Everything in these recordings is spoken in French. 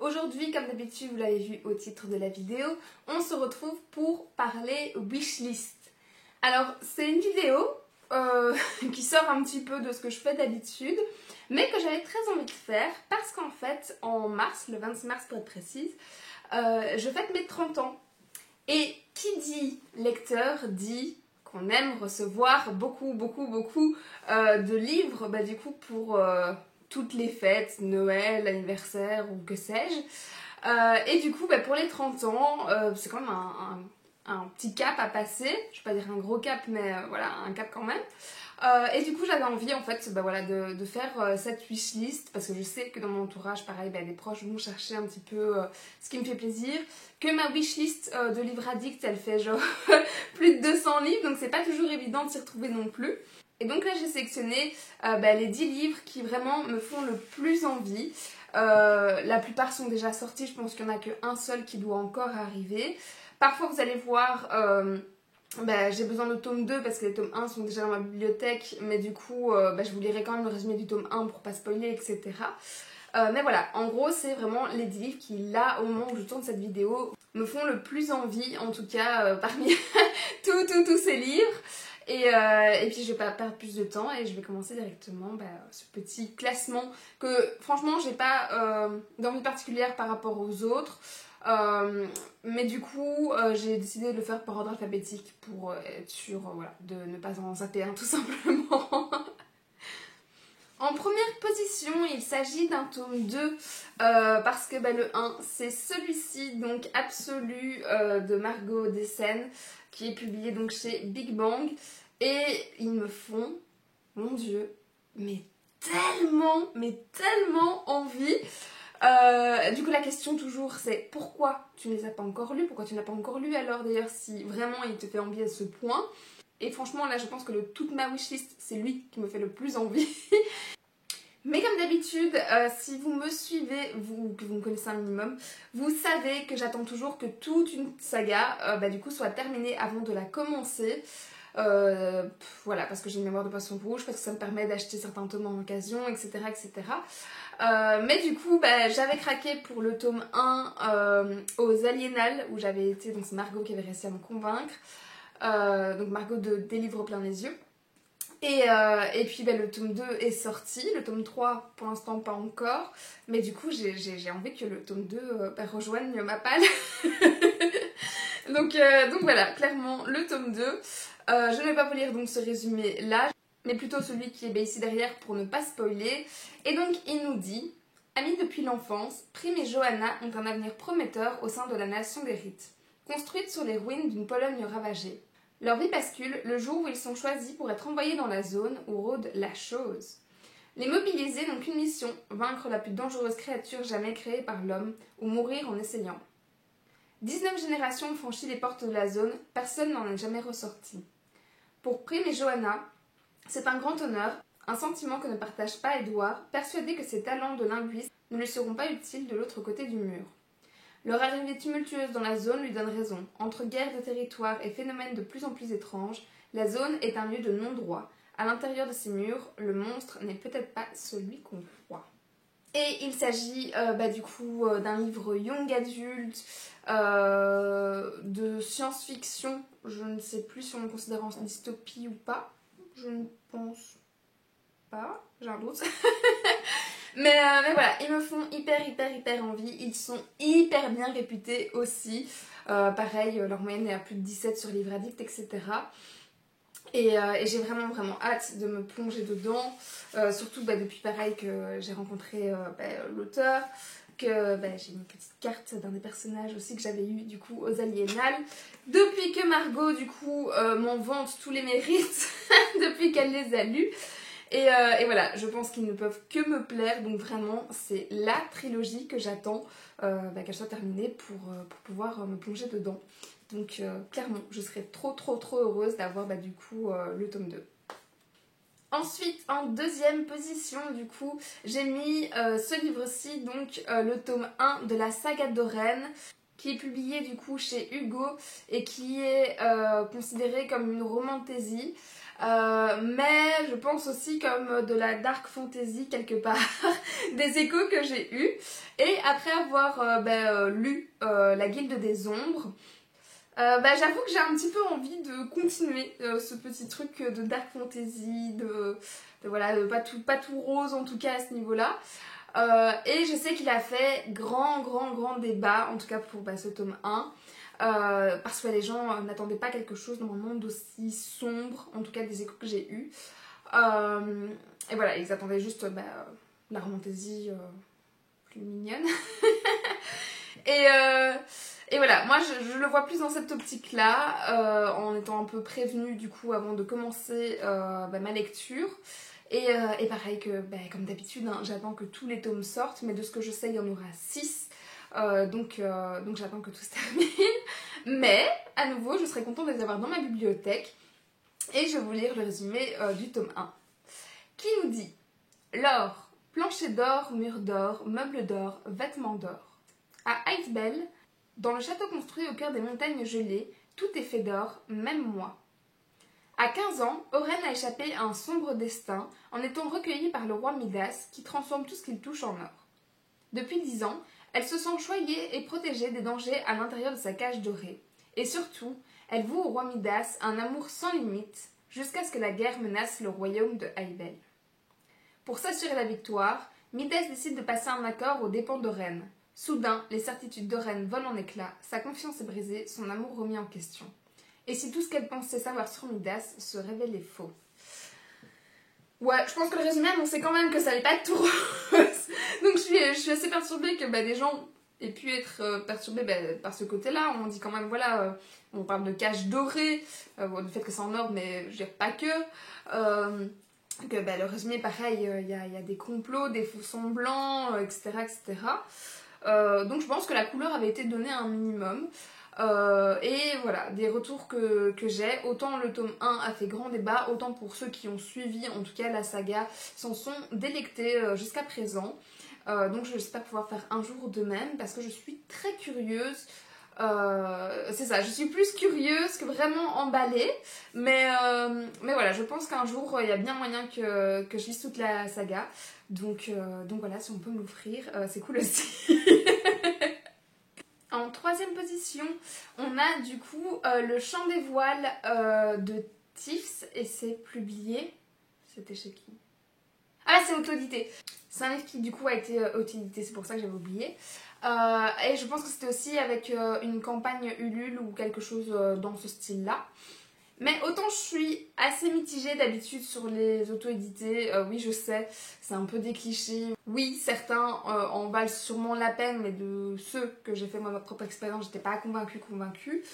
Aujourd'hui, comme d'habitude, vous l'avez vu au titre de la vidéo, on se retrouve pour parler wishlist. Alors, c'est une vidéo qui sort un petit peu de ce que je fais d'habitude, mais que j'avais très envie de faire parce qu'en fait, en mars, le 26 mars pour être précise, je fête mes 30 ans. Et qui dit lecteur dit qu'on aime recevoir beaucoup de livres, du coup pour toutes les fêtes, Noël, anniversaire ou que sais-je. Et du coup pour les 30 ans, c'est quand même un petit cap à passer, je vais pas dire un gros cap mais voilà, un cap quand même. Et du coup j'avais envie en fait de faire cette wishlist parce que je sais que dans mon entourage pareil les proches vont chercher un petit peu ce qui me fait plaisir, que ma wishlist de livres addicts elle fait genre plus de 200 livres, donc c'est pas toujours évident de s'y retrouver non plus. Et donc là j'ai sélectionné les 10 livres qui vraiment me font le plus envie. La plupart sont déjà sortis, je pense qu'il n'y en a qu'un seul qui doit encore arriver. Parfois vous allez voir j'ai besoin de tome 2 parce que les tomes 1 sont déjà dans ma bibliothèque, mais du coup je vous lirai quand même le résumé du tome 1 pour pas spoiler, etc. Mais voilà, en gros c'est vraiment les 10 livres qui là au moment où je tourne cette vidéo me font le plus envie, en tout cas parmi tous ces livres. Et puis je vais pas perdre plus de temps et je vais commencer directement ce petit classement que franchement j'ai pas d'envie particulière par rapport aux autres. Mais du coup j'ai décidé de le faire par ordre alphabétique pour être sûre de ne pas en zapper un tout simplement. En première position, il s'agit d'un tome 2 parce que le 1 c'est celui-ci, donc Absolu de Margot Dessen, qui est publié donc chez Big Bang, et ils me font, mon dieu, mais tellement envie. Du coup la question toujours c'est pourquoi tu ne les as pas encore lus, pourquoi tu n'as pas encore lu alors d'ailleurs si vraiment il te fait envie à ce point. Et franchement là je pense que toute ma wishlist c'est lui qui me fait le plus envie. Mais comme d'habitude, si vous me suivez, que vous me connaissez un minimum, vous savez que j'attends toujours que toute une saga du coup soit terminée avant de la commencer. Voilà, parce que j'ai une mémoire de poisson rouge, parce que ça me permet d'acheter certains tomes en occasion, etc. Mais du coup, j'avais craqué pour le tome 1 aux Aliénales, où j'avais été, donc c'est Margot qui avait réussi à me convaincre. Donc Margot des livres plein les yeux. Et puis le tome 2 est sorti, le tome 3 pour l'instant pas encore, mais du coup j'ai envie que le tome 2 rejoigne ma palle. donc voilà, clairement le tome 2. Je ne vais pas vous lire donc ce résumé là, mais plutôt celui qui est ici derrière pour ne pas spoiler. Et donc il nous dit: amis depuis l'enfance, Prim et Johanna ont un avenir prometteur au sein de la nation des Rites, construite sur les ruines d'une Pologne ravagée. Leur vie bascule le jour où ils sont choisis pour être envoyés dans la zone où rôde la chose. Les mobilisés n'ont qu'une mission, vaincre la plus dangereuse créature jamais créée par l'homme, ou mourir en essayant. 19 générations ont franchi les portes de la zone, personne n'en est jamais ressorti. Pour Prim et Johanna, c'est un grand honneur, un sentiment que ne partage pas Edouard, persuadé que ses talents de linguiste ne lui seront pas utiles de l'autre côté du mur. Leur arrivée tumultueuse dans la zone lui donne raison. Entre guerre de territoire et phénomènes de plus en plus étranges, la zone est un lieu de non-droit. À l'intérieur de ces murs, le monstre n'est peut-être pas celui qu'on croit. Et il s'agit du coup d'un livre young adulte, de science-fiction. Je ne sais plus si on le considère en dystopie ou pas. Je ne pense pas, j'ai un doute. Mais voilà, ils me font hyper envie, ils sont hyper bien réputés aussi. Pareil, leur moyenne est à plus de 17 sur Livre Addict, etc. Et j'ai vraiment hâte de me plonger dedans. Surtout depuis pareil que j'ai rencontré l'auteur, que j'ai une petite carte d'un des personnages aussi que j'avais eu du coup aux Aliénales. Depuis que Margot du coup m'en vante tous les mérites, depuis qu'elle les a lus. Et voilà, je pense qu'ils ne peuvent que me plaire, donc vraiment c'est la trilogie que j'attends qu'elle soit terminée pour pouvoir me plonger dedans. Donc clairement, je serais trop heureuse d'avoir du coup le tome 2. Ensuite, en deuxième position, du coup, j'ai mis ce livre-ci, donc le tome 1 de la saga d'Oren. qui est publié du coup chez Hugo et qui est considéré comme une romantaisie. Mais je pense aussi comme de la dark fantasy quelque part, des échos que j'ai eus. Et après avoir lu La Guilde des Ombres, j'avoue que j'ai un petit peu envie de continuer ce petit truc de dark fantasy, voilà, de pas tout rose en tout cas à ce niveau-là. Et je sais qu'il a fait grand débat, en tout cas pour ce tome 1. Parce que les gens n'attendaient pas quelque chose normalement d'aussi sombre, en tout cas des échos que j'ai eus. Et voilà, ils attendaient juste la romantaisie plus mignonne. Et voilà, moi je le vois plus dans cette optique-là, en étant un peu prévenue du coup avant de commencer ma lecture. Et pareil que, comme d'habitude, hein, j'attends que tous les tomes sortent, mais de ce que je sais, il y en aura 6. Donc j'attends que tout se termine. Mais, à nouveau, je serais contente de les avoir dans ma bibliothèque. Et je vais vous lire le résumé du tome 1. Qui nous dit: l'or, plancher d'or, mur d'or, meubles d'or, vêtements d'or. À Icebell, dans le château construit au cœur des montagnes gelées, tout est fait d'or, même moi. À 15 ans, Oren a échappé à un sombre destin en étant recueillie par le roi Midas qui transforme tout ce qu'il touche en or. Depuis 10 ans, elle se sent choyée et protégée des dangers à l'intérieur de sa cage dorée. Et surtout, elle voue au roi Midas un amour sans limite jusqu'à ce que la guerre menace le royaume de Icebell. Pour s'assurer la victoire, Midas décide de passer un accord aux dépens d'Oren. Soudain, les certitudes d'Oren volent en éclats, sa confiance est brisée, son amour remis en question. Et si tout ce qu'elle pensait savoir sur Midas se révélait faux? Ouais, je pense que le résumé annonçait quand même que ça allait pas être tout rose. Donc je suis assez perturbée que des gens aient pu être perturbés par ce côté-là. On dit quand même, voilà, on parle de cage dorée, du fait que c'est en or, mais je veux dire pas que. Que le résumé, pareil, il y a des complots, des faux semblants, etc. Donc je pense que la couleur avait été donnée à un minimum. Et voilà, des retours que j'ai, autant le tome 1 a fait grand débat, autant pour ceux qui ont suivi en tout cas la saga s'en sont délectés jusqu'à présent. Donc j'espère pouvoir faire un jour de même parce que je suis très curieuse. C'est ça, je suis plus curieuse que vraiment emballée, mais voilà, je pense qu'un jour il y a bien moyen que je lise toute la saga, donc voilà, si on peut me l'offrir, c'est cool aussi. En troisième position, on a du coup le Chant des voiles de Tiffs et c'est publié. C'était chez qui? Ah, c'est Auto-édité. C'est un livre qui du coup a été auto-édité, c'est pour ça que j'avais oublié. Et je pense que c'était aussi avec une campagne Ulule ou quelque chose dans ce style-là. Mais autant je suis assez mitigée d'habitude sur les auto-édités, oui je sais, c'est un peu des clichés. Oui, certains en valent sûrement la peine, mais de ceux que j'ai fait moi ma propre expérience, j'étais pas convaincue.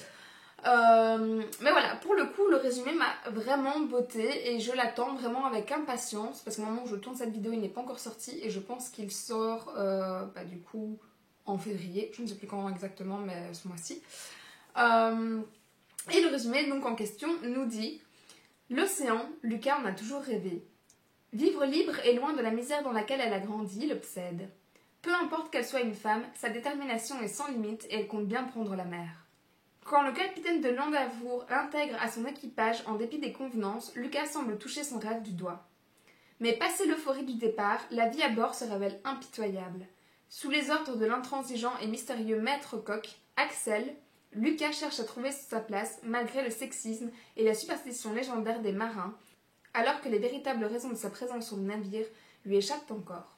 Mais voilà, pour le coup, le résumé m'a vraiment botté et je l'attends vraiment avec impatience parce qu'au moment où je tourne cette vidéo, il n'est pas encore sorti et je pense qu'il sort du coup en février, je ne sais plus quand exactement, mais ce mois-ci. Et le résumé donc en question nous dit: l'océan, Lucas en a toujours rêvé. Vivre libre et loin de la misère dans laquelle elle a grandi l'obsède. Peu importe qu'elle soit une femme, sa détermination est sans limite et elle compte bien prendre la mer. Quand le capitaine de Landavour l'intègre à son équipage en dépit des convenances, Lucas semble toucher son rêve du doigt. Mais passé l'euphorie du départ, la vie à bord se révèle impitoyable. Sous les ordres de l'intransigeant et mystérieux maître coq, Axel, Lucas cherche à trouver sa place malgré le sexisme et la superstition légendaire des marins, alors que les véritables raisons de sa présence sur le navire lui échappent encore.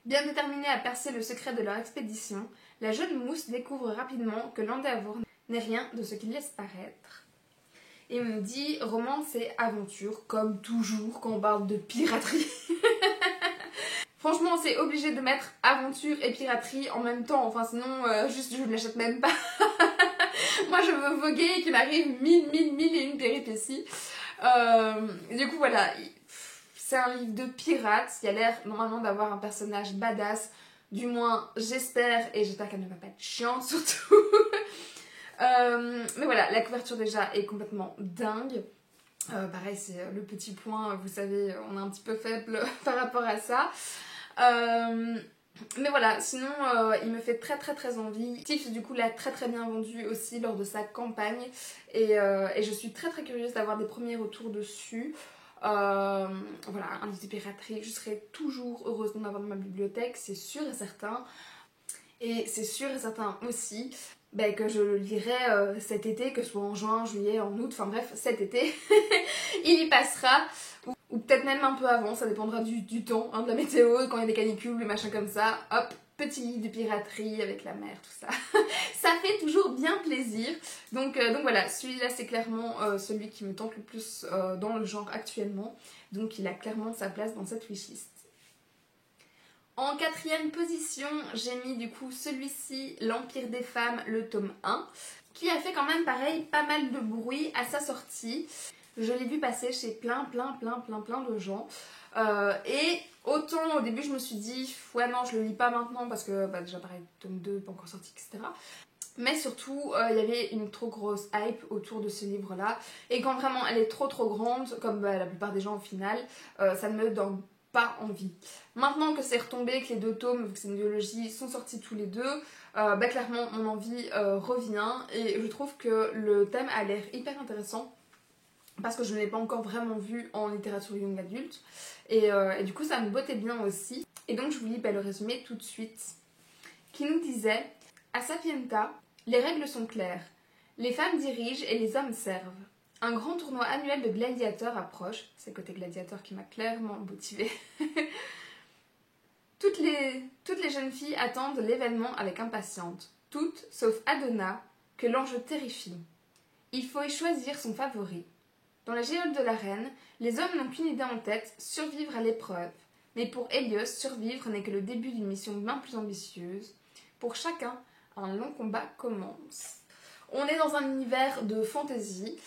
Bien déterminée à percer le secret de leur expédition, la jeune mousse découvre rapidement que Landavour n'est rien de ce qu'il laisse paraître. Et on me dit romance et aventure, comme toujours quand on parle de piraterie. Franchement, c'est obligé de mettre aventure et piraterie en même temps, enfin sinon, juste je ne l'achète même pas. Moi, je veux voguer et qu'il arrive mille et une péripéties. Du coup, voilà, c'est un livre de pirate. Il y a l'air normalement d'avoir un personnage badass. Du moins, j'espère, et j'espère qu'elle ne va pas être chiante surtout. Mais voilà, la couverture déjà est complètement dingue. Pareil, c'est le petit point, vous savez, on est un petit peu faible par rapport à ça. Mais voilà, sinon il me fait très envie. Tiff du coup l'a très bien vendu aussi lors de sa campagne et je suis très curieuse d'avoir des premiers retours dessus. Voilà, un livre de piraterie, je serai toujours heureuse d'en avoir dans ma bibliothèque, c'est sûr et certain. Et c'est sûr et certain aussi que je le lirai cet été, que ce soit en juin, juillet, en août, enfin bref, cet été, il y passera. Ou peut-être même un peu avant, ça dépendra du temps, hein, de la météo, quand il y a des canicules, des machins comme ça. Hop, petit livre de piraterie avec la mer, tout ça. Ça fait toujours bien plaisir. Donc voilà, celui-là c'est clairement celui qui me tente le plus dans le genre actuellement. Donc il a clairement sa place dans cette wishlist. En quatrième position, j'ai mis du coup celui-ci, L'Empire des femmes, le tome 1, qui a fait quand même pareil pas mal de bruit à sa sortie. Je l'ai vu passer chez plein de gens. Et autant au début je me suis dit, ouais non je le lis pas maintenant parce que déjà pareil, tome 2 pas encore sorti, etc. Mais surtout, il y avait une trop grosse hype autour de ce livre-là. Et quand vraiment elle est trop grande, comme la plupart des gens au final, ça ne me donne pas envie. Maintenant que c'est retombé, que les 2 tomes, vu que c'est une duologie, sont sortis tous les 2, clairement mon envie revient. Et je trouve que le thème a l'air hyper intéressant. Parce que je ne l'ai pas encore vraiment vu en littérature young adulte. Et du coup ça me bottait bien aussi. Et donc je vous lis le résumé tout de suite. Qui nous disait: à Sapienta, les règles sont claires. Les femmes dirigent et les hommes servent. Un grand tournoi annuel de gladiateurs approche. C'est le côté gladiateur qui m'a clairement motivée. Toutes les jeunes filles attendent l'événement avec impatience. Toutes, sauf Adonna, que l'enjeu terrifie. Il faut y choisir son favori. Dans la géode de l'arène, les hommes n'ont qu'une idée en tête, survivre à l'épreuve. Mais pour Hélios, survivre n'est que le début d'une mission bien plus ambitieuse. Pour chacun, un long combat commence. On est dans un univers de fantasy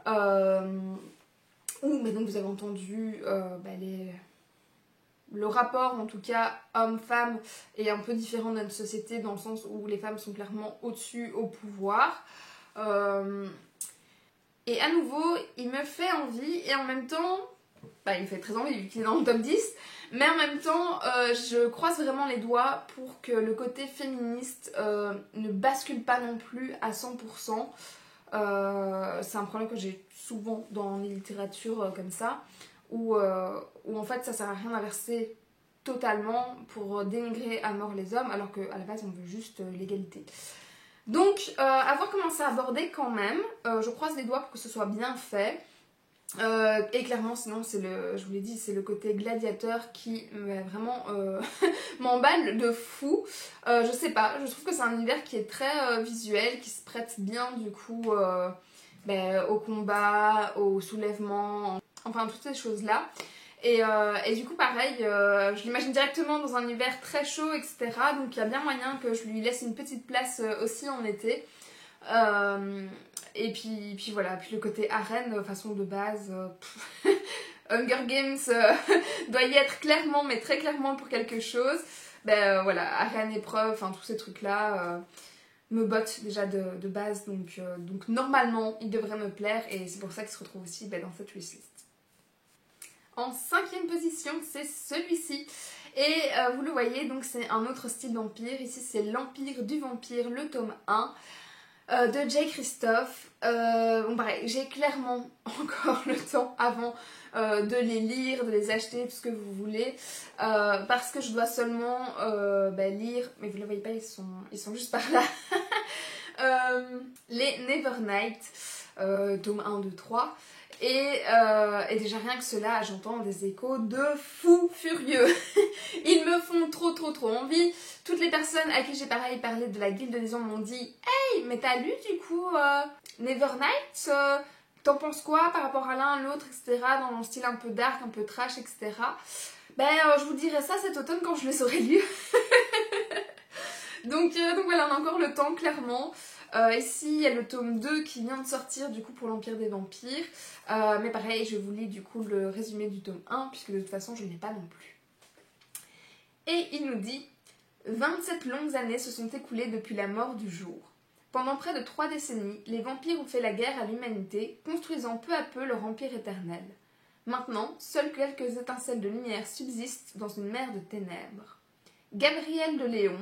où donc vous avez entendu le rapport en tout cas homme-femme est un peu différent de notre société dans le sens où les femmes sont clairement au-dessus au pouvoir. Et à nouveau, il me fait envie et en même temps, il me fait très envie vu qu'il est dans le top 10, mais en même temps, je croise vraiment les doigts pour que le côté féministe ne bascule pas non plus à 100%. C'est un problème que j'ai souvent dans les littératures comme ça, où en fait ça sert à rien d'inverser totalement pour dénigrer à mort les hommes, alors qu'à la base on veut juste l'égalité. Donc, à voir comment c'est abordé quand même. Je croise les doigts pour que ce soit bien fait. Et clairement, sinon, je vous l'ai dit, c'est le côté gladiateur qui vraiment m'emballe de fou. Je sais pas, je trouve que c'est un univers qui est très visuel, qui se prête bien du coup au combat, au soulèvement, enfin toutes ces choses-là. Et du coup pareil, je l'imagine directement dans un univers très chaud, etc. Donc il y a bien moyen que je lui laisse une petite place aussi en été. Et puis voilà, puis le côté arène, façon de base, Hunger Games doit y être clairement, mais très clairement pour quelque chose. Voilà, arène, épreuve, enfin tous ces trucs-là me bottent déjà de base, donc normalement il devrait me plaire et c'est pour ça qu'il se retrouve aussi dans cette wishlist. En 5e position, c'est celui-ci. Et vous le voyez, donc c'est un autre style d'empire. Ici, c'est l'Empire du Vampire, le tome 1 de J. Christophe. Pareil, j'ai clairement encore le temps avant de les lire, de les acheter, tout ce que vous voulez. Parce que je dois seulement lire, mais vous ne le voyez pas, ils sont juste par là. Les Nevernight, tome 1, 2, 3. Et déjà rien que cela, j'entends des échos de fous furieux. Ils me font trop envie. Toutes les personnes à qui j'ai parlé de la Guilde des Hommes m'ont dit: hey, mais t'as lu du coup Nevernight, t'en penses quoi par rapport à l'un à l'autre, etc. Dans un style un peu dark, un peu trash, etc. Je vous dirai ça cet automne quand je les aurai lus. donc voilà, on a encore le temps clairement. Ici, il y a le tome 2 qui vient de sortir du coup pour l'Empire des Vampires. Mais pareil, je vous lis du coup le résumé du tome 1 puisque de toute façon je n'ai pas non plus. Et il nous dit: 27 longues années se sont écoulées depuis la mort du jour. Pendant près de 3 décennies, les vampires ont fait la guerre à l'humanité, construisant peu à peu leur empire éternel. Maintenant, seules quelques étincelles de lumière subsistent dans une mer de ténèbres. Gabriel de Léon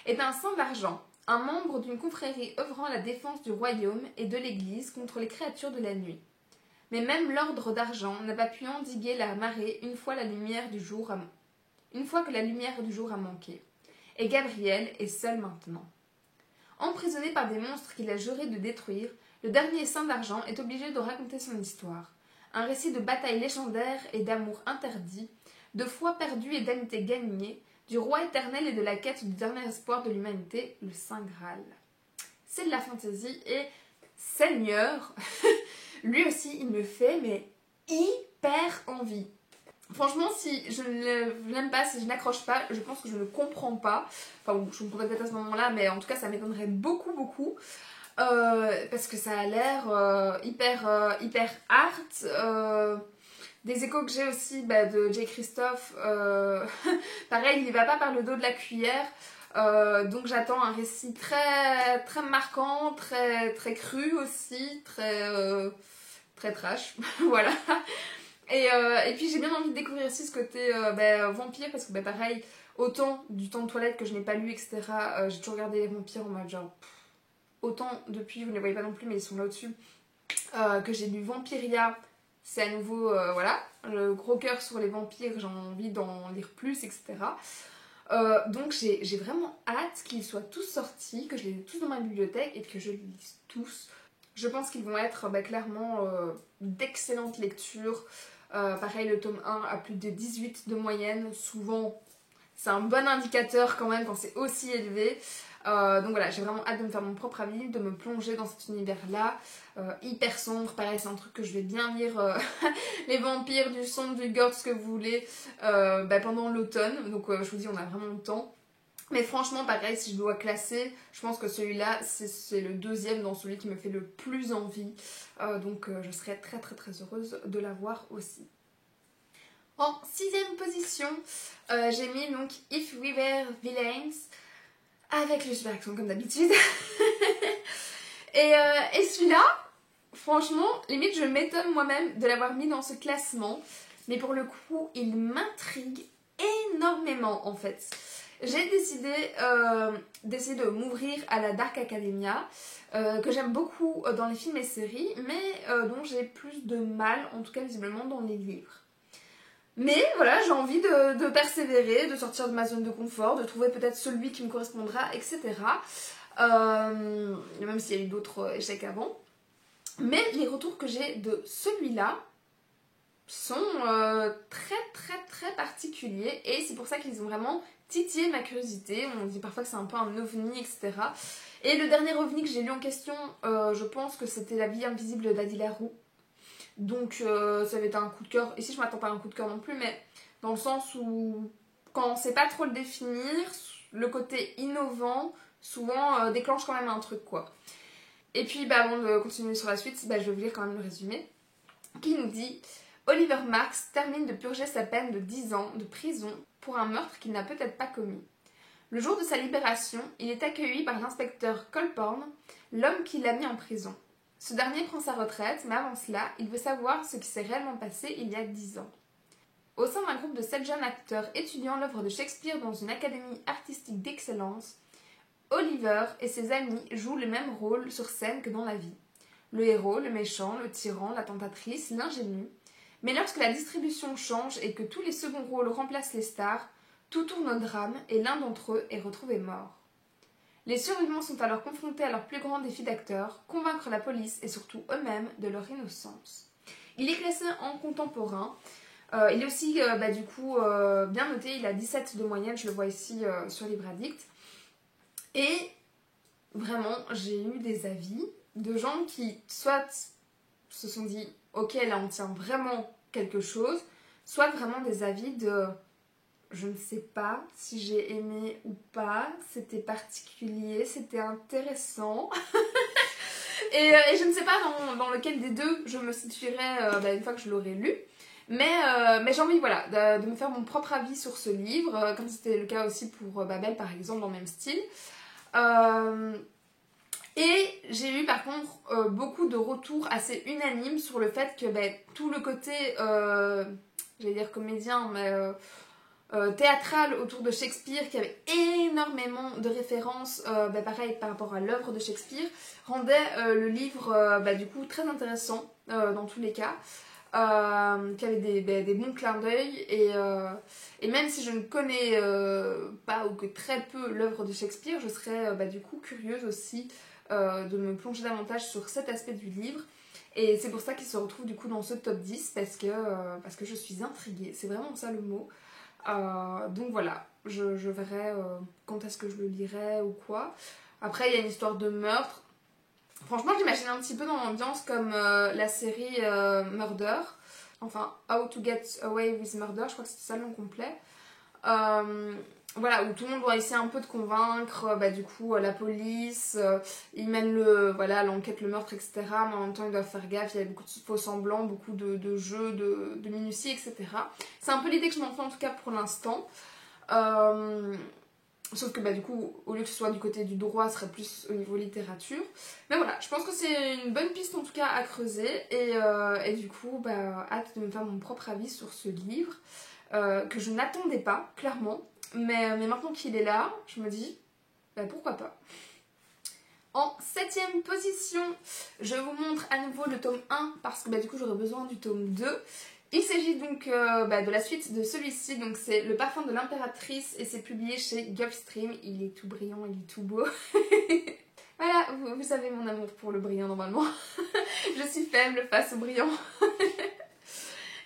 est un saint d'argent, un membre d'une confrérie œuvrant à la défense du royaume et de l'église contre les créatures de la nuit. Mais même l'ordre d'argent n'a pas pu endiguer la marée une fois que la lumière du jour a manqué. Et Gabriel est seul maintenant. Emprisonné par des monstres qu'il a juré de détruire, le dernier saint d'argent est obligé de raconter son histoire. Un récit de batailles légendaires et d'amour interdit, de foi perdue et d'amitié gagnée, du roi éternel et de la quête du dernier espoir de l'humanité, le Saint Graal. C'est de la fantaisie et Seigneur, lui aussi il me fait mais hyper envie. Franchement, si je ne l'aime pas, si je n'accroche pas, je pense que je ne comprends pas. Enfin, je me comprends peut-être à ce moment-là, mais en tout cas, ça m'étonnerait beaucoup, beaucoup. Parce que ça a l'air hyper art. Des échos que j'ai aussi de J. Christophe, pareil, il ne va pas par le dos de la cuillère. Donc j'attends un récit très, très marquant, très, très cru aussi, très trash. Voilà. Et puis j'ai bien envie de découvrir aussi ce côté vampire, parce que pareil, autant du temps de toilette que je n'ai pas lu, etc. J'ai toujours regardé les vampires en mode genre... Autant depuis, vous ne les voyez pas non plus, mais ils sont là au-dessus, que j'ai lu Vampiria, c'est à nouveau, voilà, le gros cœur sur les vampires, j'ai envie d'en lire plus, etc. Donc j'ai vraiment hâte qu'ils soient tous sortis, que je les ai tous dans ma bibliothèque et que je les lise tous. Je pense qu'ils vont être clairement d'excellentes lectures. Pareil, le tome 1 a plus de 18 de moyenne, souvent c'est un bon indicateur quand même quand c'est aussi élevé. Donc voilà, j'ai vraiment hâte de me faire mon propre avis, de me plonger dans cet univers-là, hyper sombre, pareil c'est un truc que je vais bien lire, les vampires, du sombre, du gore, ce que vous voulez, pendant l'automne, donc je vous dis on a vraiment le temps. Mais franchement pareil, si je dois classer, je pense que celui-là c'est le deuxième dans celui qui me fait le plus envie, donc je serais très très très heureuse de l'avoir aussi. En 6ème position, j'ai mis donc If We Were Villains, avec le super accent comme d'habitude. et celui-là, franchement, limite je m'étonne moi-même de l'avoir mis dans ce classement. Mais pour le coup, il m'intrigue énormément en fait. J'ai décidé d'essayer de m'ouvrir à la Dark Academia, que j'aime beaucoup dans les films et séries, mais dont j'ai plus de mal, en tout cas visiblement dans les livres. Mais voilà, j'ai envie de persévérer, de sortir de ma zone de confort, de trouver peut-être celui qui me correspondra, etc. Même s'il y a eu d'autres échecs avant. Mais les retours que j'ai de celui-là sont très très très particuliers. Et c'est pour ça qu'ils ont vraiment titillé ma curiosité. On dit parfois que c'est un peu un ovni, etc. Et le dernier ovni que j'ai lu en question, je pense que c'était La vie invisible d'Adi Larue. Donc ça va être un coup de cœur. Ici je m'attends pas à un coup de cœur non plus, mais dans le sens où quand on sait pas trop le définir, le côté innovant souvent déclenche quand même un truc quoi. Et puis avant de continuer sur la suite, je vais vous lire quand même le résumé qui nous dit: Oliver Marks termine de purger sa peine de 10 ans de prison pour un meurtre qu'il n'a peut-être pas commis. Le jour de sa libération, il est accueilli par l'inspecteur Colporn, l'homme qui l'a mis en prison. Ce dernier prend sa retraite, mais avant cela, il veut savoir ce qui s'est réellement passé il y a 10 ans. Au sein d'un groupe de 7 jeunes acteurs étudiant l'œuvre de Shakespeare dans une académie artistique d'excellence, Oliver et ses amis jouent le même rôle sur scène que dans la vie. Le héros, le méchant, le tyran, la tentatrice, l'ingénu. Mais lorsque la distribution change et que tous les seconds rôles remplacent les stars, tout tourne au drame et l'un d'entre eux est retrouvé mort. Les survivants sont alors confrontés à leur plus grand défi d'acteurs, convaincre la police et surtout eux-mêmes de leur innocence. Il est classé en contemporain. Il est aussi bien noté, il a 17 de moyenne, je le vois ici sur Livre Addict. Et vraiment, j'ai eu des avis de gens qui soit se sont dit « Ok, là on tient vraiment quelque chose », soit vraiment des avis de « Je ne sais pas si j'ai aimé ou pas, c'était particulier, c'était intéressant ». Et je ne sais pas dans lequel des deux je me situerai une fois que je l'aurai lu. Mais j'ai envie voilà, de me faire mon propre avis sur ce livre, comme c'était le cas aussi pour Babel par exemple, dans le même style. Et j'ai eu par contre beaucoup de retours assez unanimes sur le fait que tout le côté, j'allais dire comédien, mais théâtrale autour de Shakespeare qui avait énormément de références, pareil par rapport à l'œuvre de Shakespeare, rendait le livre du coup très intéressant dans tous les cas, qui avait des bons clins d'œil et même si je ne connais pas ou que très peu l'œuvre de Shakespeare, je serais du coup curieuse aussi de me plonger davantage sur cet aspect du livre. Et c'est pour ça qu'il se retrouve du coup dans ce top 10 parce que je suis intriguée, c'est vraiment ça le mot. Donc voilà, je verrai quand est-ce que je le lirai ou quoi. Après il y a une histoire de meurtre. Franchement j'imagine un petit peu dans l'ambiance comme la série Murder. Enfin How to Get Away with Murder, je crois que c'était ça le nom complet. Voilà, où tout le monde doit essayer un peu de convaincre du coup la police, ils mènent l'enquête, le meurtre, etc. Mais en même temps ils doivent faire gaffe, il y a beaucoup de faux semblants, beaucoup de jeux, de minutie, etc. C'est un peu l'idée que je m'en fais en tout cas pour l'instant. Sauf que du coup, au lieu que ce soit du côté du droit, ce serait plus au niveau littérature. Mais voilà, je pense que c'est une bonne piste en tout cas à creuser. Et du coup, hâte de me faire mon propre avis sur ce livre. Que je n'attendais pas, clairement. Mais maintenant qu'il est là, je me dis, pourquoi pas. En 7ème position, je vous montre à nouveau le tome 1 parce que du coup j'aurais besoin du tome 2. Il s'agit donc de la suite de celui-ci, donc c'est Le parfum de l'impératrice et c'est publié chez Gulfstream. Il est tout brillant, il est tout beau. Voilà, vous savez mon amour pour le brillant normalement. Je suis faible face au brillant.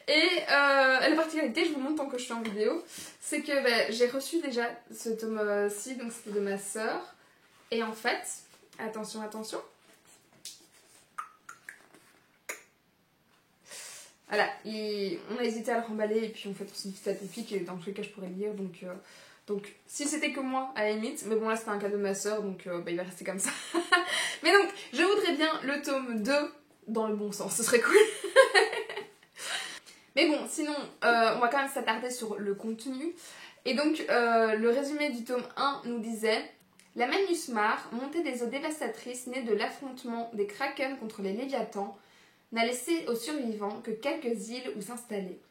Et la particularité, je vous montre tant que je suis en vidéo, c'est que j'ai reçu déjà ce tome-ci, donc c'était de ma sœur. Et en fait, attention, attention. Voilà, on a hésité à le remballer et puis en fait on s'est dit que c'était atypique et dans tous les cas je pourrais le lire. Donc si c'était que moi à la limite, mais bon là c'était un cadeau de ma sœur donc il va rester comme ça. Mais donc je voudrais bien le tome 2 dans le bon sens, ce serait cool. Mais bon, sinon, on va quand même s'attarder sur le contenu. Et donc, le résumé du tome 1 nous disait « La Manusmar, montée des eaux dévastatrices nées de l'affrontement des Kraken contre les Léviathans, n'a laissé aux survivants que quelques îles où s'installer.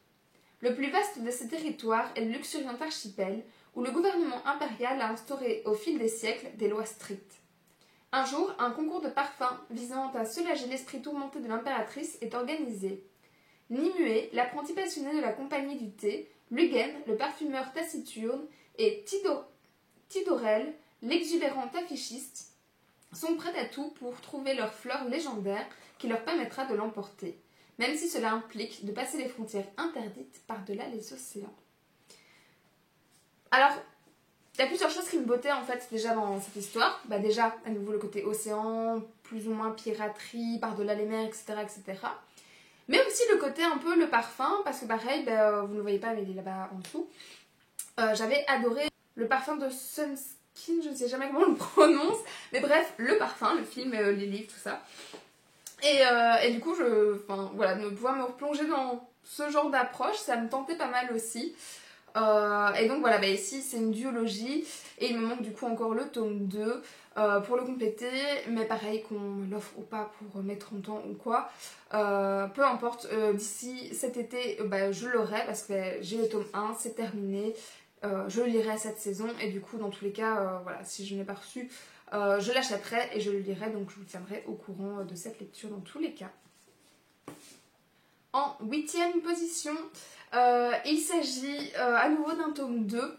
Le plus vaste de ces territoires est le luxuriant archipel, où le gouvernement impérial a instauré au fil des siècles des lois strictes. Un jour, un concours de parfums visant à soulager l'esprit tourmenté de l'impératrice est organisé. Nimue, l'apprenti passionné de la compagnie du thé, Lugen, le parfumeur taciturne, et Tidorel, l'exubérant affichiste, sont prêts à tout pour trouver leur fleur légendaire qui leur permettra de l'emporter, même si cela implique de passer les frontières interdites par-delà les océans. Alors, il y a plusieurs choses qui me bottaient en fait déjà dans cette histoire. Déjà, à nouveau le côté océan, plus ou moins piraterie, par-delà les mers, etc., etc. Mais aussi le côté un peu le parfum, parce que pareil, vous ne le voyez pas mais il est là-bas en dessous. J'avais adoré le parfum de Sunskin, je ne sais jamais comment on le prononce, mais bref, le parfum, le film, les livres, tout ça. Et du coup, de pouvoir me replonger dans ce genre d'approche, ça me tentait pas mal aussi. Et donc voilà, ici c'est une duologie et il me manque du coup encore le tome 2 pour le compléter, mais pareil qu'on l'offre ou pas pour mes 30 ans ou quoi, peu importe, d'ici cet été je l'aurai parce que j'ai le tome 1, c'est terminé, je le lirai cette saison et du coup dans tous les cas, si je n'ai pas reçu, je l'achèterai et je le lirai, donc je vous tiendrai au courant de cette lecture dans tous les cas. En 8ème position, il s'agit à nouveau d'un tome 2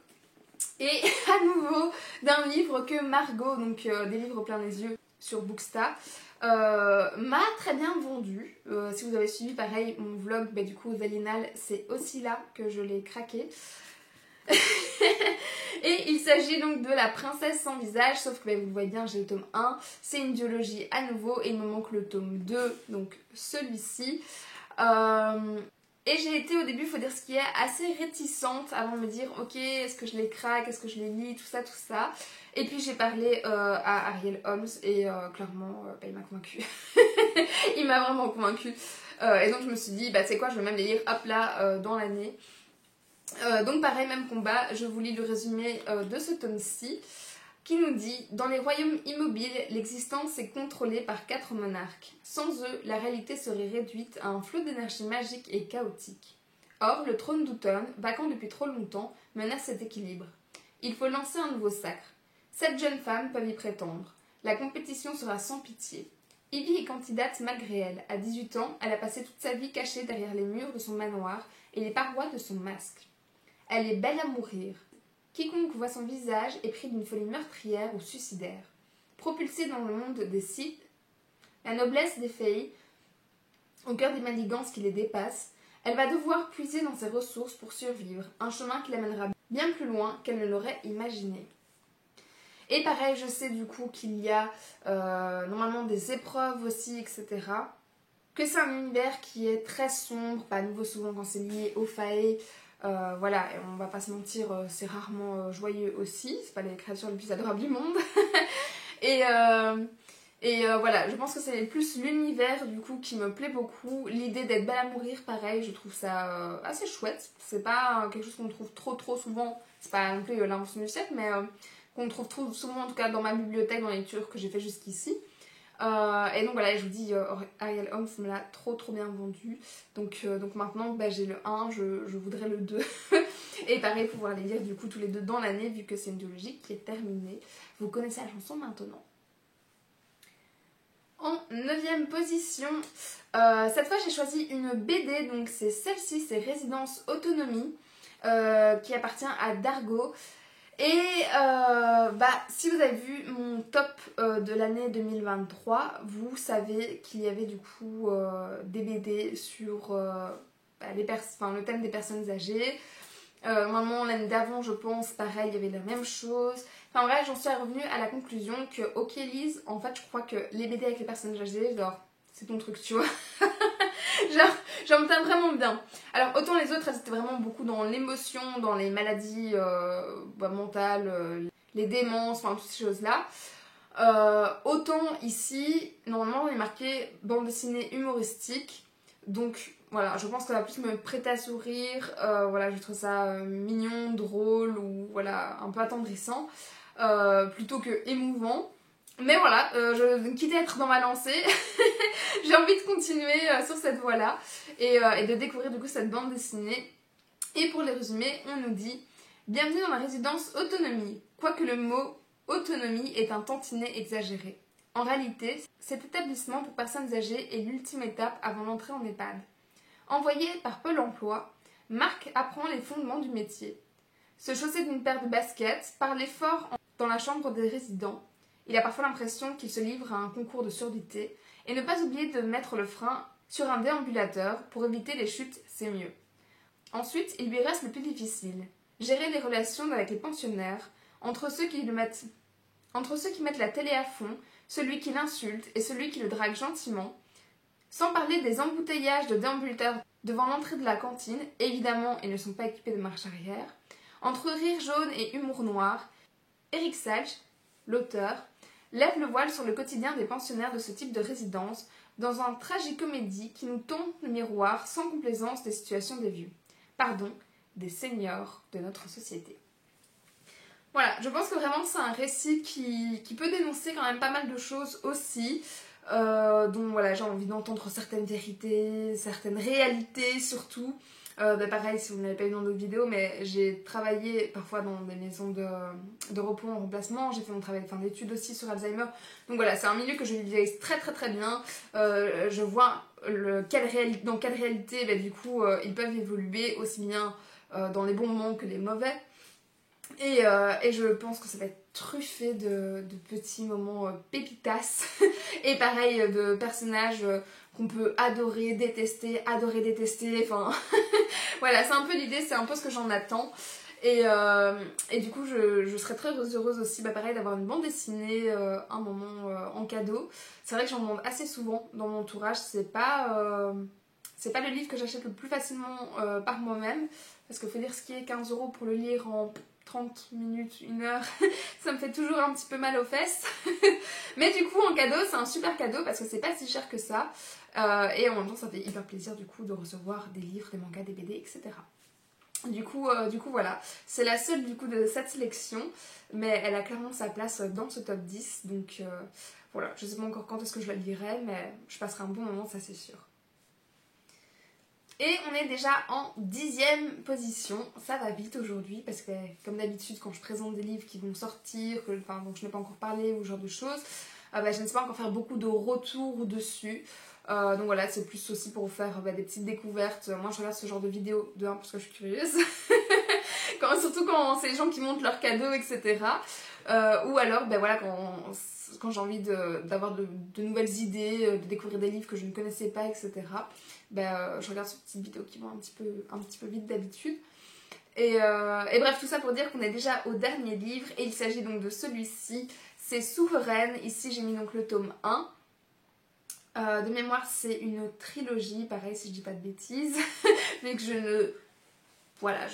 et à nouveau d'un livre que Margot, donc des livres plein les yeux sur Booksta, m'a très bien vendu. Si vous avez suivi pareil mon vlog, du coup Valinal, c'est aussi là que je l'ai craqué. Et il s'agit donc de La Princesse sans visage, sauf que vous le voyez bien, j'ai le tome 1, c'est une duologie à nouveau et il me manque le tome 2, donc celui-ci. Et j'ai été au début, il faut dire ce qui est, assez réticente avant de me dire ok, est-ce que je les craque, est-ce que je les lis, tout ça. Et puis j'ai parlé à Ariel Holmes et clairement il m'a convaincue. Il m'a vraiment convaincue. Et donc je me suis dit c'est quoi, je vais même les lire hop là dans l'année. Donc pareil, même combat, je vous lis le résumé de ce tome-ci qui nous dit « Dans les royaumes immobiles, l'existence est contrôlée par 4 monarques. Sans eux, la réalité serait réduite à un flot d'énergie magique et chaotique. Or, le trône d'Houghton, vacant depuis trop longtemps, menace cet équilibre. Il faut lancer un nouveau sacre. 7 jeunes femmes peuvent y prétendre. La compétition sera sans pitié. Ivy est candidate malgré elle. À 18 ans, elle a passé toute sa vie cachée derrière les murs de son manoir et les parois de son masque. Elle est belle à mourir. Quiconque voit son visage est pris d'une folie meurtrière ou suicidaire. Propulsée dans le monde des Sith, la noblesse des Fae, au cœur des manigances qui les dépassent, elle va devoir puiser dans ses ressources pour survivre, un chemin qui l'amènera bien plus loin qu'elle ne l'aurait imaginé. Et pareil, je sais du coup qu'il y a normalement des épreuves aussi, etc. Que c'est un univers qui est très sombre, pas nouveau souvent quand c'est lié aux Fae. Voilà, et on va pas se mentir, c'est rarement joyeux aussi, c'est pas les créatures les plus adorables du monde. et voilà, je pense que c'est plus l'univers du coup qui me plaît beaucoup. L'idée d'être belle à mourir, pareil, je trouve ça assez chouette. C'est pas quelque chose qu'on trouve trop souvent, c'est pas non plus l'invention du siècle, mais qu'on trouve trop souvent en tout cas dans ma bibliothèque, dans les lectures que j'ai fait jusqu'ici. Et donc voilà, je vous dis, Ariel Holmes me l'a trop bien vendu. Donc maintenant, j'ai le 1, je voudrais le 2. Et pareil, pouvoir les lire du coup tous les deux dans l'année, vu que c'est une duologie qui est terminée. Vous connaissez la chanson maintenant. En 9e position, cette fois j'ai choisi une BD, donc c'est celle-ci, c'est Résidence Autonomie, qui appartient à Dargo. Et si vous avez vu mon top de l'année 2023, vous savez qu'il y avait du coup des BD sur le thème des personnes âgées. Normalement l'année d'avant je pense pareil, il y avait la même chose. Enfin bref, j'en suis revenue à la conclusion que ok Lise, en fait je crois que les BD avec les personnes âgées, genre c'est ton truc tu vois. J'en me tiens vraiment bien. Alors autant les autres elles étaient vraiment beaucoup dans l'émotion, dans les maladies mentales, les démences, enfin toutes ces choses là. Autant ici, normalement on est marqué bande dessinée humoristique. Donc voilà, je pense que ça va plus me prêter à sourire. Voilà, je trouve ça mignon, drôle ou voilà, un peu attendrissant. Plutôt que émouvant. Mais voilà, quitte à être dans ma lancée, j'ai envie de continuer sur cette voie-là et de découvrir du coup cette bande dessinée. Et pour les résumer, on nous dit « Bienvenue dans la résidence Autonomie », quoique le mot « autonomie » est un tantinet exagéré. En réalité, cet établissement pour personnes âgées est l'ultime étape avant l'entrée en EHPAD. Envoyé par Pôle emploi, Marc apprend les fondements du métier. Se chausser d'une paire de baskets, parler fort dans la chambre des résidents. Il a parfois l'impression qu'il se livre à un concours de surdité et ne pas oublier de mettre le frein sur un déambulateur pour éviter les chutes, c'est mieux. Ensuite, il lui reste le plus difficile, gérer les relations avec les pensionnaires, entre ceux qui mettent la télé à fond, celui qui l'insulte et celui qui le drague gentiment, sans parler des embouteillages de déambulateurs devant l'entrée de la cantine, évidemment ils ne sont pas équipés de marche arrière, entre rire jaune et humour noir, Eric Salch, l'auteur, lève le voile sur le quotidien des pensionnaires de ce type de résidence dans un tragicomédie qui nous tend le miroir sans complaisance des situations des vieux. Pardon, des seniors de notre société. Voilà, je pense que vraiment c'est un récit qui peut dénoncer quand même pas mal de choses aussi. Dont voilà, j'ai envie d'entendre certaines vérités, certaines réalités surtout. Pareil, si vous ne l'avez pas vu dans d'autres vidéos, mais j'ai travaillé parfois dans des maisons de repos en remplacement, j'ai fait mon travail de fin d'études aussi sur Alzheimer, donc voilà, c'est un milieu que je visualise très bien. Je vois dans quelle réalité du coup ils peuvent évoluer aussi bien dans les bons moments que les mauvais. Et je pense que ça va être truffé de petits moments pépitas et pareil de personnages qu'on peut adorer, détester, enfin voilà, c'est un peu l'idée, c'est un peu ce que j'en attends. Et du coup je serais très heureuse aussi pareil d'avoir une bande dessinée un moment en cadeau. C'est vrai que j'en demande assez souvent dans mon entourage, c'est pas le livre que j'achète le plus facilement par moi-même, parce qu'il faut dire ce qui est 15 € pour le lire en 30 minutes, 1 heure, ça me fait toujours un petit peu mal aux fesses. Mais du coup en cadeau, c'est un super cadeau parce que c'est pas si cher que ça. Et en même temps ça fait hyper plaisir du coup de recevoir des livres, des mangas, des BD, etc. Du coup voilà, c'est la seule du coup de cette sélection, mais elle a clairement sa place dans ce top 10, donc voilà, je sais pas encore quand est-ce que je la lirai, mais je passerai un bon moment, ça c'est sûr. Et on est déjà en 10e position. Ça va vite aujourd'hui parce que comme d'habitude quand je présente des livres qui vont sortir, dont je n'ai pas encore parlé ou ce genre de choses, je ne sais pas encore faire beaucoup de retours dessus. Donc voilà, c'est plus aussi pour vous faire des petites découvertes. Moi je regarde ce genre de vidéos de 1 parce que je suis curieuse. Surtout quand c'est les gens qui montrent leurs cadeaux, etc. Ou alors voilà, quand j'ai envie d'avoir de nouvelles idées, de découvrir des livres que je ne connaissais pas, etc. Je regarde ces petites vidéos qui vont un petit peu vite d'habitude. Et bref, tout ça pour dire qu'on est déjà au dernier livre. Et il s'agit donc de celui-ci. C'est Souveraine. Ici j'ai mis donc le tome 1. De mémoire c'est une trilogie, pareil si je dis pas de bêtises. Mais que je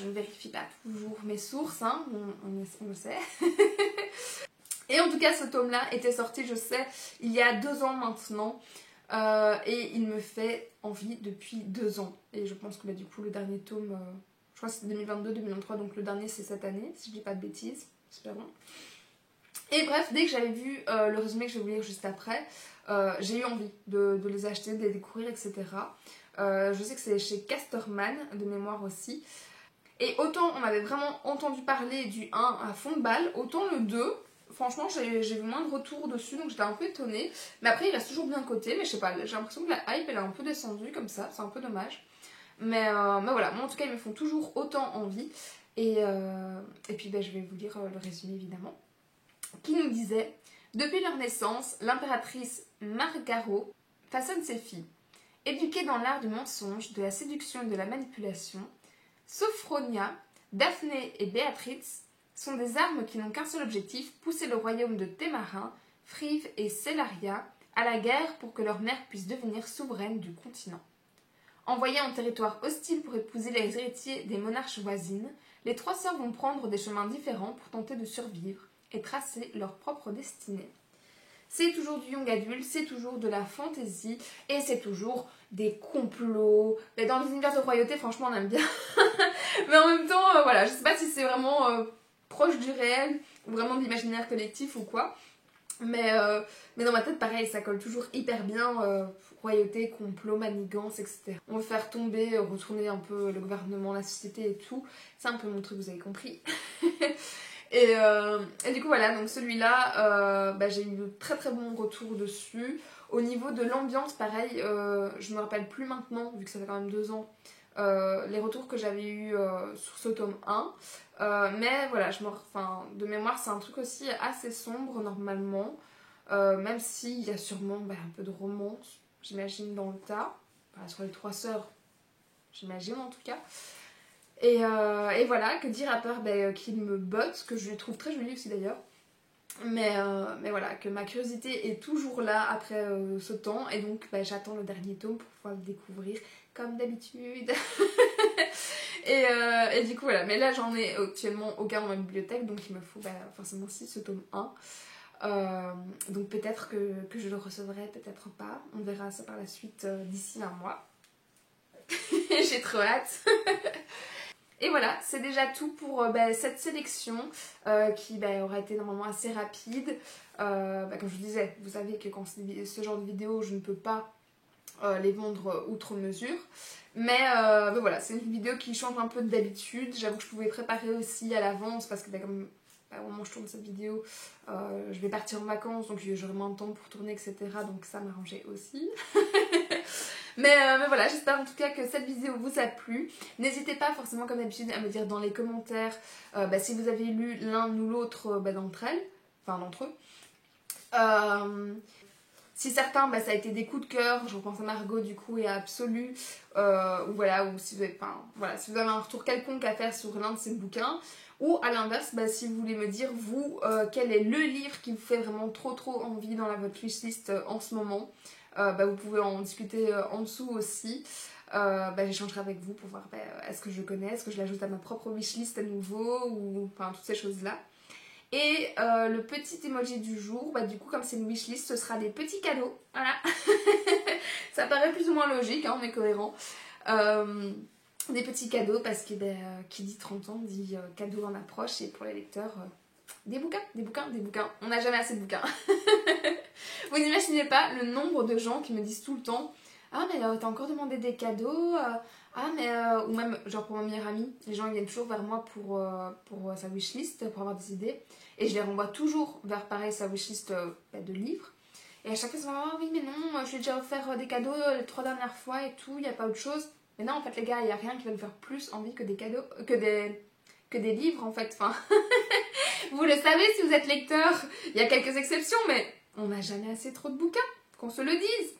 ne vérifie pas toujours mes sources, hein, on le sait. Et en tout cas, ce tome-là était sorti, je sais, il y a 2 ans maintenant. Et il me fait envie depuis 2 ans. Et je pense que du coup, le dernier tome, je crois que c'est 2022-2023, donc le dernier c'est cette année, si je dis pas de bêtises. Espérons. Et bref, dès que j'avais vu le résumé que je vais vous lire juste après, j'ai eu envie de les acheter, de les découvrir, etc. Je sais que c'est chez Casterman, de mémoire aussi. Et autant on avait vraiment entendu parler du 1 à fond de balle, autant le 2, franchement j'ai vu moins de retours dessus, donc j'étais un peu étonnée. Mais après il reste toujours bien coté, mais je sais pas, j'ai l'impression que la hype elle a un peu descendu comme ça, c'est un peu dommage. Mais voilà, moi en tout cas ils me font toujours autant envie. Et puis je vais vous lire le résumé évidemment. Qui nous disait: depuis leur naissance, l'impératrice Margaro façonne ses filles. Éduquées dans l'art du mensonge, de la séduction et de la manipulation, Sophronia, Daphné et Béatrix sont des armes qui n'ont qu'un seul objectif, pousser le royaume de Témarin, Frive et Célaria à la guerre pour que leur mère puisse devenir souveraine du continent. Envoyées en territoire hostile pour épouser les héritiers des monarches voisines, les 3 sœurs vont prendre des chemins différents pour tenter de survivre et tracer leur propre destinée. C'est toujours du young adulte, c'est toujours de la fantaisie et c'est toujours des complots. Mais dans les univers de royauté, franchement, on aime bien. Mais en même temps, voilà, je sais pas si c'est vraiment proche du réel ou vraiment de l'imaginaire collectif ou quoi. Mais dans ma tête, pareil, ça colle toujours hyper bien. Royauté, complot, manigance, etc. On veut faire tomber, retourner un peu le gouvernement, la société et tout. C'est un peu mon truc, vous avez compris. Et du coup voilà, donc celui-là, j'ai eu de très très bons retours dessus. Au niveau de l'ambiance, pareil, je me rappelle plus maintenant, vu que ça fait quand même 2 ans, les retours que j'avais eu sur ce tome 1. Mais voilà, de mémoire, c'est un truc aussi assez sombre normalement, même s'il y a sûrement un peu de romance, j'imagine, dans le tas. Sur les 3 sœurs, j'imagine en tout cas. Et voilà, que dire à part qu'il me botte, que je le trouve très joli aussi d'ailleurs. Mais voilà, que ma curiosité est toujours là après ce temps. Et donc j'attends le dernier tome pour pouvoir le découvrir comme d'habitude. et du coup voilà, mais là j'en ai actuellement aucun dans ma bibliothèque. Donc il me faut forcément aussi ce tome 1. Donc peut-être que je le recevrai, peut-être pas. On verra ça par la suite d'ici 1 mois. J'ai trop hâte. Et voilà, c'est déjà tout pour cette sélection qui aura été normalement assez rapide. Comme je vous disais, vous savez que quand c'est ce genre de vidéo, je ne peux pas les vendre outre mesure. Mais voilà, c'est une vidéo qui change un peu d'habitude. J'avoue que je pouvais préparer aussi à l'avance parce que comme au moment où je tourne cette vidéo, je vais partir en vacances, donc j'aurai moins de temps pour tourner, etc. Donc ça m'arrangeait aussi. Mais voilà, j'espère en tout cas que cette vidéo vous a plu. N'hésitez pas forcément comme d'habitude à me dire dans les commentaires si vous avez lu l'un ou l'autre d'entre elles, enfin d'entre eux. Si certains, ça a été des coups de cœur, je repense à Margot du coup et à Absolu, ou si vous avez un retour quelconque à faire sur l'un de ces bouquins, ou à l'inverse, si vous voulez me dire vous quel est le livre qui vous fait vraiment trop envie dans votre wishlist en ce moment. Vous pouvez en discuter en dessous aussi. J'échangerai avec vous pour voir est-ce que je connais, est-ce que je l'ajoute à ma propre wishlist à nouveau, ou toutes ces choses là. Et le petit emoji du jour, du coup comme c'est une wishlist, ce sera des petits cadeaux. Voilà. Ça paraît plus ou moins logique, on est cohérent. Des petits cadeaux parce que qui dit 30 ans dit cadeau en approche, et pour les lecteurs, des bouquins. On n'a jamais assez de bouquins. Vous n'imaginez pas le nombre de gens qui me disent tout le temps: ah mais t'as encore demandé des cadeaux, Ah, mais ou même, genre pour ma meilleure amie, les gens ils viennent toujours vers moi pour sa wishlist, pour avoir des idées. Et je les renvoie toujours vers, pareil, sa wishlist de livres. Et à chaque fois, ils sont là, ah oui, mais non, je lui ai déjà offert des cadeaux les 3 dernières fois et tout, il n'y a pas autre chose. Mais non, en fait, les gars, il n'y a rien qui va nous faire plus envie que des cadeaux, que des livres, en fait. Enfin, vous le savez si vous êtes lecteur, il y a quelques exceptions, mais on n'a jamais assez trop de bouquins, qu'on se le dise.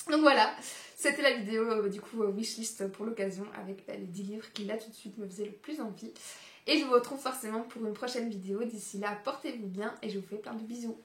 Donc voilà, c'était la vidéo du coup wishlist pour l'occasion avec les 10 livres qui là tout de suite me faisaient le plus envie. Et je vous retrouve forcément pour une prochaine vidéo. D'ici là, portez-vous bien et je vous fais plein de bisous.